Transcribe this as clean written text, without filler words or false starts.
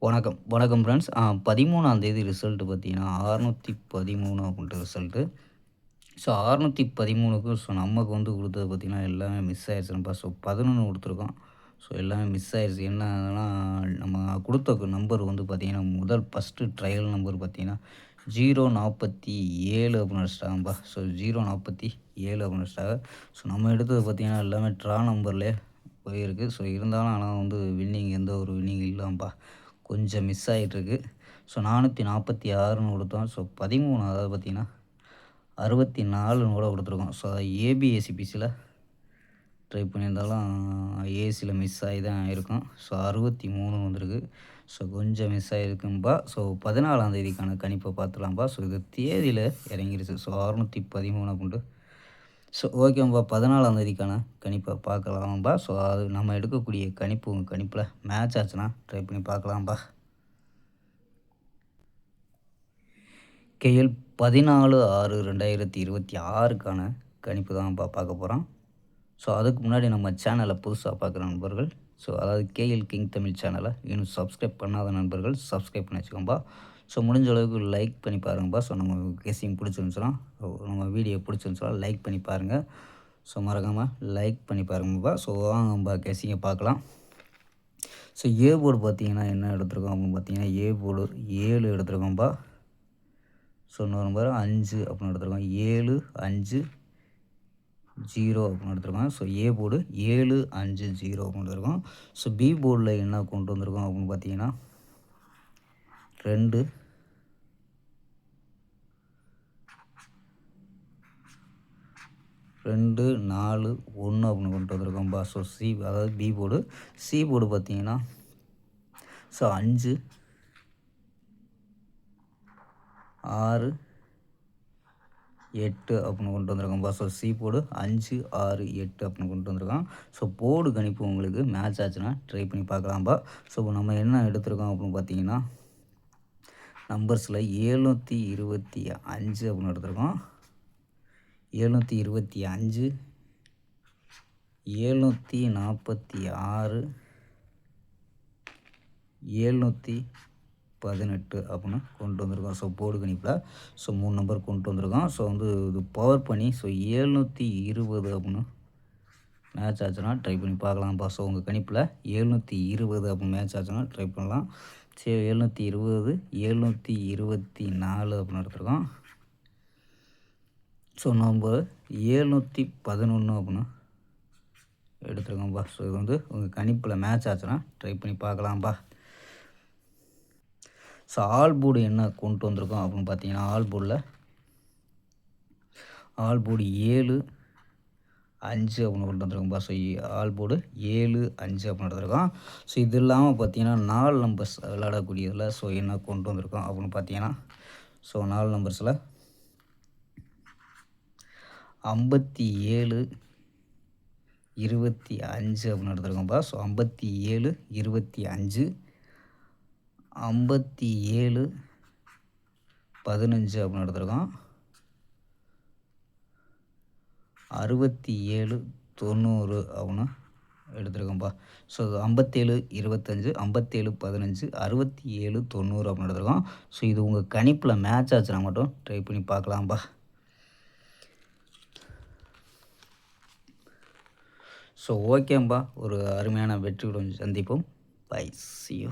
வணக்கம் ஃப்ரெண்ட்ஸ். 13ஆம் தேதி ரிசல்ட்டு பார்த்தீங்கன்னா, 613 அப்படின்ட்டு ரிசல்ட்டு. ஸோ 613க்கு நமக்கு குடுத்தது பார்த்தீங்கன்னா, எல்லாமே மிஸ் ஆயிருச்சு நண்பா. ஸோ 11 குடுத்துருக்கோம். ஸோ எல்லாமே மிஸ் ஆயிருச்சு. என்னன்னா, நம்ம குடுத்த நம்பர் பார்த்தீங்கன்னா, ஃபர்ஸ்ட்டு ட்ரையல் நம்பர் பார்த்தீங்கன்னா, 047 அப்படின்னு அடிச்சுட்டாங்கப்பா. ஸோ 047 அப்படின்னு அடிச்சுட்டாங்க. ஸோ நம்ம எடுத்தது பார்த்தீங்கன்னா, எல்லாமே ட்ரா நம்பர்லயே போயிருக்கு. ஸோ இருந்தாலும் ஆனா வின்னிங் எந்த ஒரு வின்னிங் இல்லப்பா. கொஞ்சம் மிஸ் ஆயிட்டிருக்கு. ஸோ 446ன்னு குடுத்தோம். ஸோ 13 அதாவது பார்த்தீங்கன்னா, 64ன்னு கூட குடுத்துருக்கோம். ஸோ ஏபிஎஸ்சிபிசில ட்ரை பண்ணியிருந்தாலும் ஏசில மிஸ் ஆகி தான் ஆயிருக்கும். ஸோ 63 வந்திருக்கு. ஸோ கொஞ்சம் மிஸ் ஆகிருக்கும்பா. ஸோ 14ஆம் தேதிக்கான கணிப்பை பார்த்துலாம்ப்பா. ஸோ இது தேதியில இறங்கிருச்சு. ஸோ 613 அப்படின்ட்டு. ஸோ ஓகேம்பா. 14ஆம் தேதிக்கான கணிப்பை பார்க்கலாம்பா. ஸோ அது நம்ம எடுக்கக்கூடிய கணிப்பு உங்கள் கணிப்பில் மேட்ச் ஆச்சுன்னா ட்ரை பண்ணி பார்க்கலாம்பா. கேஎல் 14/6/2026க்கான கணிப்பு தான்ப்பா பார்க்க போகிறோம். ஸோ அதுக்கு முன்னாடி நம்ம சேனலை புதுசாக பார்க்குற நண்பர்கள், ஸோ அதாவது கேஎல் கிங் தமிழ் சேனலை இன்னும் சப்ஸ்கிரைப் பண்ணாத நண்பர்கள் சப்ஸ்கிரைப் பண்ணி வச்சுக்கோம்பா. ஸோ முடிஞ்ச அளவுக்கு லைக் பண்ணி பாருங்கப்பா. ஸோ நம்ம கெஸ்ஸிங் பிடிச்சிருந்துச்சுன்னா, நம்ம வீடியோ பிடிச்சிருந்துச்சுன்னா லைக் பண்ணி பாருங்கள். ஸோ மறக்காமல் லைக் பண்ணி பாருங்கப்பா. ஸோ வாங்கப்பா கெஸ்ஸிங்கை பார்க்கலாம். ஸோ ஏ போர்டு பார்த்தீங்கன்னா என்ன எடுத்திருக்கோம் அப்படின்னு பார்த்தீங்கன்னா, ஏ போர்டு 7 எடுத்திருக்கோம்ப்பா. ஸோ இன்னொரு நம்பர் 5 அப்படின்னு எடுத்துருக்கோம். 7, 5, 0 அப்படின்னு எடுத்துருக்கோம். ஸோ ஏ போர்டு 7, 5, 0 அப்படின்னு எடுத்துருக்கோம். ஸோ பி போர்டில் என்ன கொண்டு வந்திருக்கோம் அப்படின்னு பார்த்தீங்கன்னா, 2, 2, 4, 1 அப்படின்னு கொண்டு வந்திருக்கோம்ப்பா. ஸோ சி அதாவது பி போர்டு. சி போர்டு பார்த்தீங்கன்னா, ஸோ 5, 6, 8 அப்படின்னு கொண்டு வந்திருக்கோம்ப்பா. ஸோ சி போர்டு 5, 6, 8 அப்படின்னு கொண்டு வந்திருக்கோம். ஸோ போர்டு கணிப்பு உங்களுக்கு மேட்ச் ஆச்சுன்னா ட்ரை பண்ணி பார்க்கலாம்ப்பா. ஸோ நம்ம என்ன எடுத்திருக்கோம் அப்படின்னு பார்த்தீங்கன்னா, நம்பர்ஸில் 725 அப்படின்னு எடுத்திருக்கோம். 725, 746, 718 அப்படின்னு கொண்டு வந்திருக்கோம். ஸோ போர்டு கணிப்பில் ஸோ 3 நம்பர் கொண்டு வந்திருக்கோம். ஸோ இது பவர் பண்ணி ஸோ 720 அப்படின்னு மேட்ச் ஆச்சுன்னா ட்ரை பண்ணி பார்க்கலாம்ப்பா. ஸோ உங்கள் கணிப்பில் 720 அப்படின்னு மேட்ச் ஆச்சுன்னா ட்ரை பண்ணலாம். சரி 720, 724 அப்படின்னு எடுத்துருக்கோம். ஸோ நம்ம 711 அப்படின்னு எடுத்துருக்கோம்ப்பா. ஸோ இது உங்கள் கணிப்பில் மேட்ச் ஆச்சுன்னா ட்ரை பண்ணி பார்க்கலாம்ப்பா. ஸோ ஆல் போர்டு என்ன கொண்டு வந்திருக்கோம் அப்படின்னு பார்த்தீங்கன்னா, ஆல் போர்டு 7, 5 அப்படின்னு கொண்டு வந்திருக்கோம்ப்பா. ஸோ ஆல் போர்டு 7, 5 அப்படின்னு எடுத்துருக்கோம். ஸோ இது இல்லாமல் பார்த்தீங்கன்னா 4 நம்பர்ஸ் விளையாடக்கூடியதில் ஸோ என்ன கொண்டு வந்திருக்கோம் அப்படின்னு பார்த்தீங்கன்னா, ஸோ 4 நம்பர்ஸில் 57, 25 அப்படின்னு எடுத்துருக்கோம்ப்பா. ஸோ 57, 25, 57, 15 அப்படின்னு எடுத்துருக்கோம். 67, 90 அப்படின்னு எடுத்துருக்கோம்ப்பா. ஸோ 57, 25, 57, 15, 67, 90 அப்படின்னு எடுத்துருக்கோம். ஸோ இது உங்கள் கணிப்பில் மேட்ச் ஆச்சுன்னா மட்டும் ட்ரை பண்ணி பார்க்கலாம்ப்பா. ஸோ ஓகேம்பா. ஒரு அருமையான வெற்றியுடன் சந்திப்போம். பை. C you.